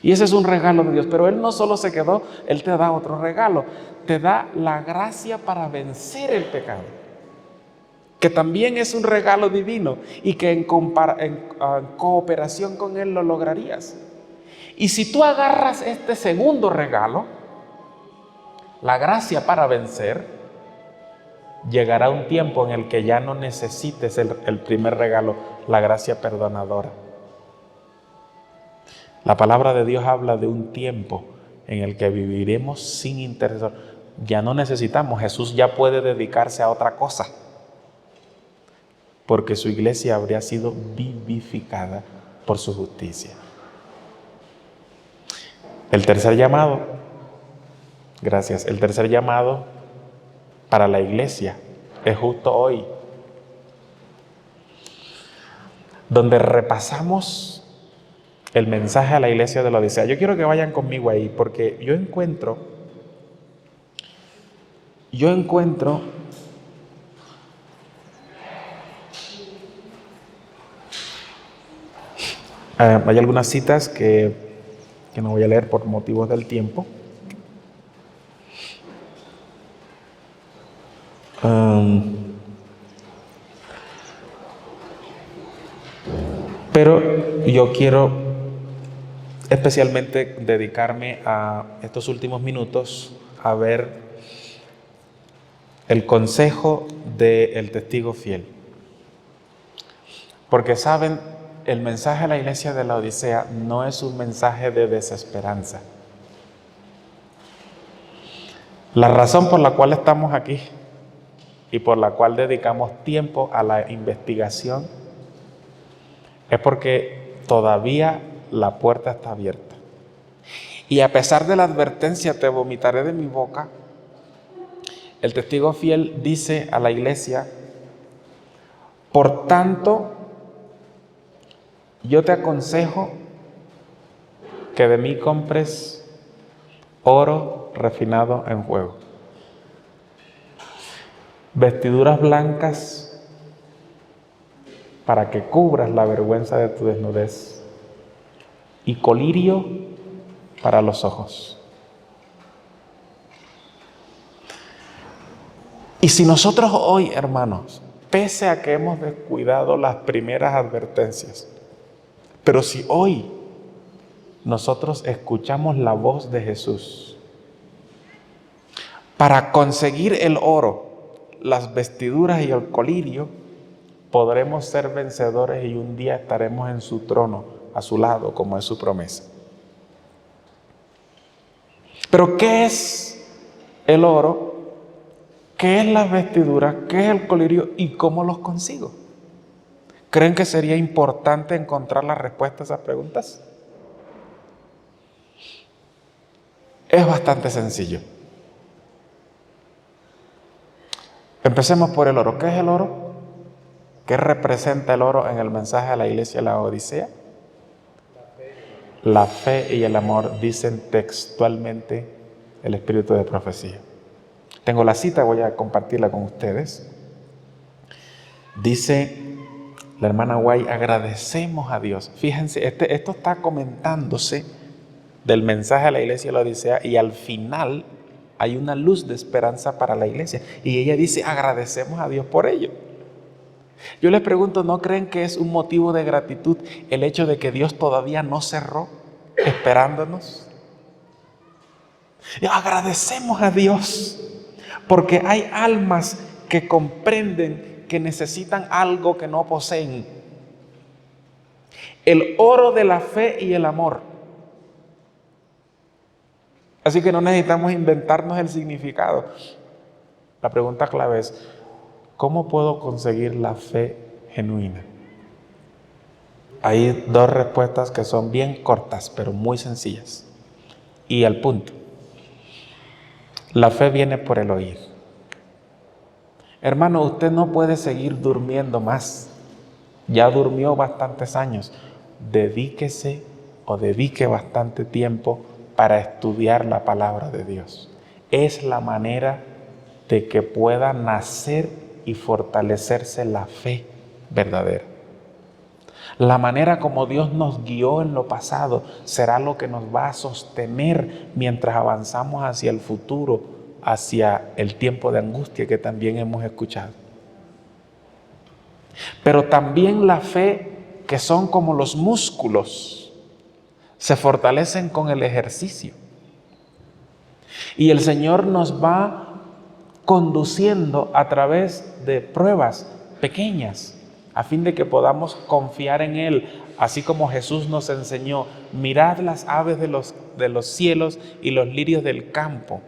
Speaker 1: Y ese es un regalo de Dios, pero Él no solo se quedó, Él te da otro regalo, te da la gracia para vencer el pecado, que también es un regalo divino y que en cooperación con Él lo lograrías. Y si tú agarras este segundo regalo, la gracia para vencer, llegará un tiempo en el que ya no necesites el primer regalo, la gracia perdonadora. La palabra de Dios habla de un tiempo en el que viviremos sin intercesor. Ya no necesitamos, Jesús ya puede dedicarse a otra cosa, porque su iglesia habría sido vivificada por su justicia. El tercer llamado, gracias, el tercer llamado para la iglesia es justo hoy, donde repasamos el mensaje a la iglesia de la Odisea. Yo quiero que vayan conmigo ahí, porque yo encuentro hay algunas citas que no voy a leer por motivos del tiempo. Pero yo quiero especialmente dedicarme a estos últimos minutos a ver el consejo del testigo fiel. Porque saben, el mensaje a la iglesia de la Odisea no es un mensaje de desesperanza. La razón por la cual estamos aquí y por la cual dedicamos tiempo a la investigación es porque todavía la puerta está abierta. Y a pesar de la advertencia, te vomitaré de mi boca, el testigo fiel dice a la iglesia, por tanto, yo te aconsejo que de mí compres oro refinado en fuego, vestiduras blancas para que cubras la vergüenza de tu desnudez y colirio para los ojos. Y si nosotros hoy, hermanos, pese a que hemos descuidado las primeras advertencias, pero si hoy nosotros escuchamos la voz de Jesús para conseguir el oro, las vestiduras y el colirio, podremos ser vencedores y un día estaremos en su trono, a su lado, como es su promesa. Pero ¿qué es el oro? ¿Qué es la vestidura? ¿Qué es el colirio? ¿Y cómo los consigo? ¿Creen que sería importante encontrar la respuesta a esas preguntas? Es bastante sencillo. Empecemos por el oro. ¿Qué es el oro? ¿Qué representa el oro en el mensaje a la iglesia de la Odisea? La fe y el amor, dicen textualmente el espíritu de profecía. Tengo la cita, voy a compartirla con ustedes. Dice la hermana Guay, agradecemos a Dios. Fíjense, esto está comentándose del mensaje a la iglesia de la Odisea y al final hay una luz de esperanza para la iglesia. Y ella dice, agradecemos a Dios por ello. Yo les pregunto, ¿no creen que es un motivo de gratitud el hecho de que Dios todavía no cerró esperándonos? Y agradecemos a Dios porque hay almas que comprenden que necesitan algo que no poseen. El oro de la fe y el amor. Así que no necesitamos inventarnos el significado. La pregunta clave es, ¿cómo puedo conseguir la fe genuina? Hay dos respuestas que son bien cortas, pero muy sencillas. Y al punto. La fe viene por el oír. Hermano, usted no puede seguir durmiendo más. Ya durmió bastantes años. Dedíquese o dedique bastante tiempo para estudiar la palabra de Dios. Es la manera de que pueda nacer y fortalecerse la fe verdadera. La manera como Dios nos guió en lo pasado será lo que nos va a sostener mientras avanzamos hacia el futuro, hacia el tiempo de angustia que también hemos escuchado. Pero también la fe, que son como los músculos, se fortalecen con el ejercicio. Y el Señor nos va conduciendo a través de pruebas pequeñas, a fin de que podamos confiar en Él, así como Jesús nos enseñó, mirad las aves de los cielos y los lirios del campo,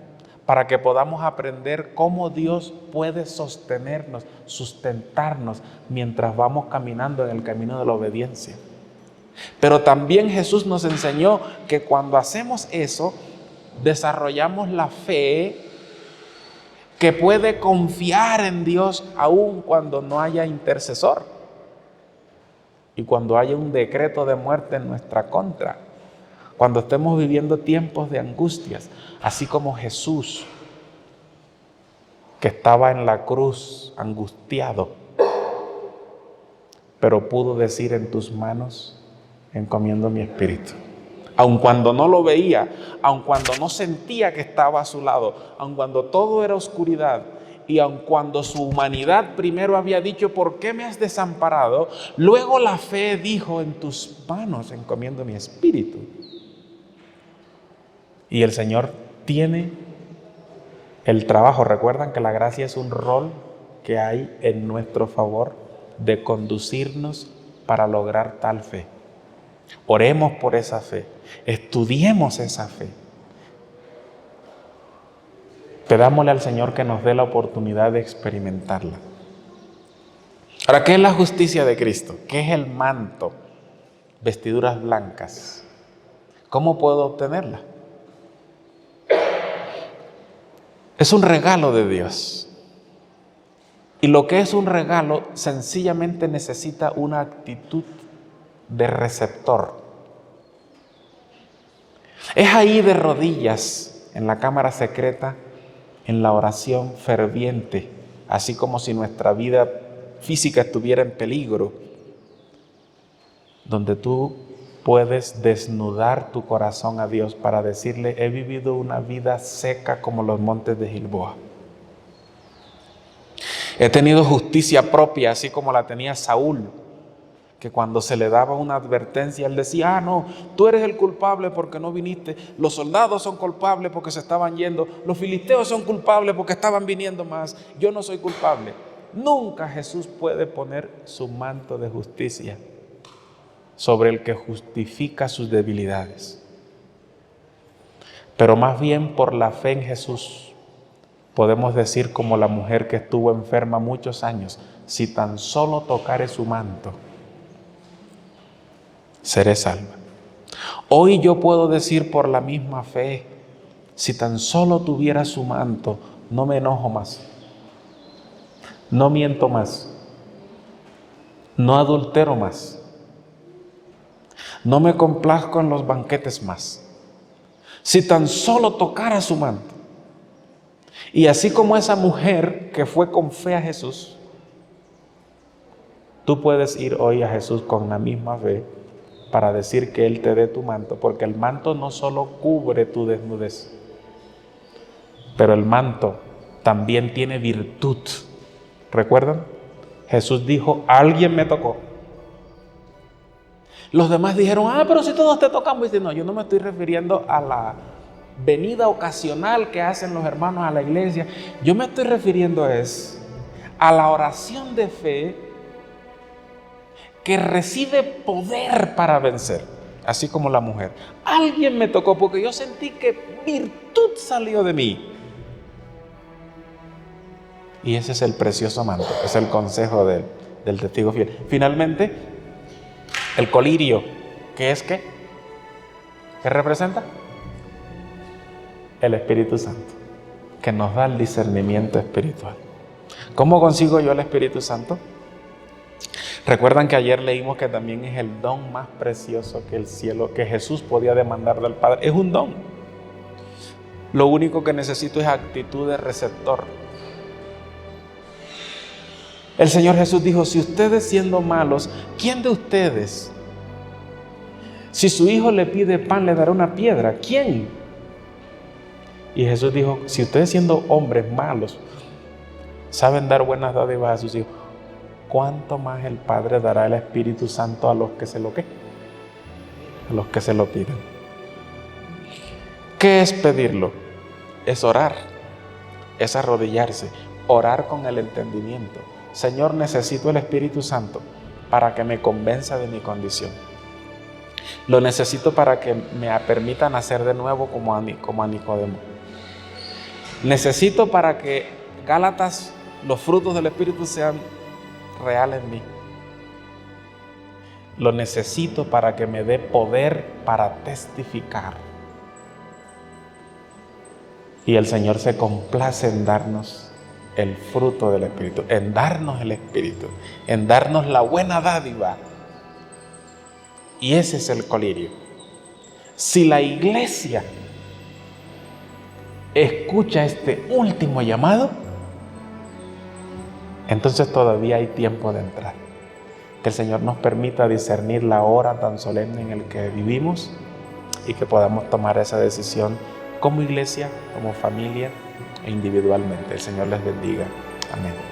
Speaker 1: para que podamos aprender cómo Dios puede sostenernos, sustentarnos, mientras vamos caminando en el camino de la obediencia. Pero también Jesús nos enseñó que cuando hacemos eso, desarrollamos la fe que puede confiar en Dios aun cuando no haya intercesor y cuando haya un decreto de muerte en nuestra contra, cuando estemos viviendo tiempos de angustias, así como Jesús, que estaba en la cruz angustiado, pero pudo decir, en tus manos encomiendo mi espíritu. Aun cuando no lo veía, aun cuando no sentía que estaba a su lado, aun cuando todo era oscuridad, y aun cuando su humanidad primero había dicho, ¿por qué me has desamparado? Luego la fe dijo, en tus manos encomiendo mi espíritu. Y el Señor tiene el trabajo. Recuerdan que la gracia es un rol que hay en nuestro favor de conducirnos para lograr tal fe. Oremos por esa fe, estudiemos esa fe. Pedámosle al Señor que nos dé la oportunidad de experimentarla. Ahora, ¿qué es la justicia de Cristo? ¿Qué es el manto? Vestiduras blancas. ¿Cómo puedo obtenerla? Es un regalo de Dios. Y lo que es un regalo sencillamente necesita una actitud de receptor. Es ahí de rodillas, en la cámara secreta, en la oración ferviente, así como si nuestra vida física estuviera en peligro, donde tú puedes desnudar tu corazón a Dios para decirle: he vivido una vida seca como los montes de Gilboa. He tenido justicia propia, así como la tenía Saúl, que cuando se le daba una advertencia, él decía: no, tú eres el culpable porque no viniste, los soldados son culpables porque se estaban yendo, los filisteos son culpables porque estaban viniendo más, yo no soy culpable. Nunca Jesús puede poner su manto de justicia sobre el que justifica sus debilidades. Pero más bien por la fe en Jesús, podemos decir como la mujer que estuvo enferma muchos años: si tan solo tocare su manto, seré salva. Hoy yo puedo decir por la misma fe: si tan solo tuviera su manto, no me enojo más, no miento más, no adultero más, no me complazco en los banquetes más. Si tan solo tocara su manto. Y así como esa mujer que fue con fe a Jesús, tú puedes ir hoy a Jesús con la misma fe para decir que Él te dé tu manto, porque el manto no solo cubre tu desnudez, pero el manto también tiene virtud. ¿Recuerdan? Jesús dijo: alguien me tocó. Los demás dijeron: pero si todos te tocamos. Y dice: no, yo no me estoy refiriendo a la venida ocasional que hacen los hermanos a la iglesia. Yo me estoy refiriendo a la oración de fe que recibe poder para vencer, así como la mujer. Alguien me tocó porque yo sentí que virtud salió de mí. Y ese es el precioso manto, es el consejo del testigo fiel. Finalmente, el colirio, ¿qué es qué? ¿Qué representa? El Espíritu Santo, que nos da el discernimiento espiritual. ¿Cómo consigo yo el Espíritu Santo? Recuerdan que ayer leímos que también es el don más precioso que el cielo, que Jesús podía demandar del Padre. Es un don. Lo único que necesito es actitud de receptor. El Señor Jesús dijo: si ustedes siendo malos, ¿quién de ustedes, si su hijo le pide pan, le dará una piedra? ¿Quién? Y Jesús dijo: si ustedes siendo hombres malos saben dar buenas dádivas a sus hijos, ¿cuánto más el Padre dará el Espíritu Santo a los que se lo a los que se lo piden? ¿Qué es pedirlo? Es orar, es arrodillarse, orar con el entendimiento. Señor, necesito el Espíritu Santo para que me convenza de mi condición. Lo necesito para que me permita nacer de nuevo como a Nicodemo. Necesito para que Gálatas, los frutos del Espíritu sean reales en mí. Lo necesito para que me dé poder para testificar. Y el Señor se complace en darnos el fruto del Espíritu, en darnos el Espíritu, en darnos la buena dádiva. Y ese es el colirio. Si la iglesia escucha este último llamado, entonces todavía hay tiempo de entrar. Que el Señor nos permita discernir la hora tan solemne en la que vivimos y que podamos tomar esa decisión como iglesia, como familia e individualmente. El Señor les bendiga. Amén.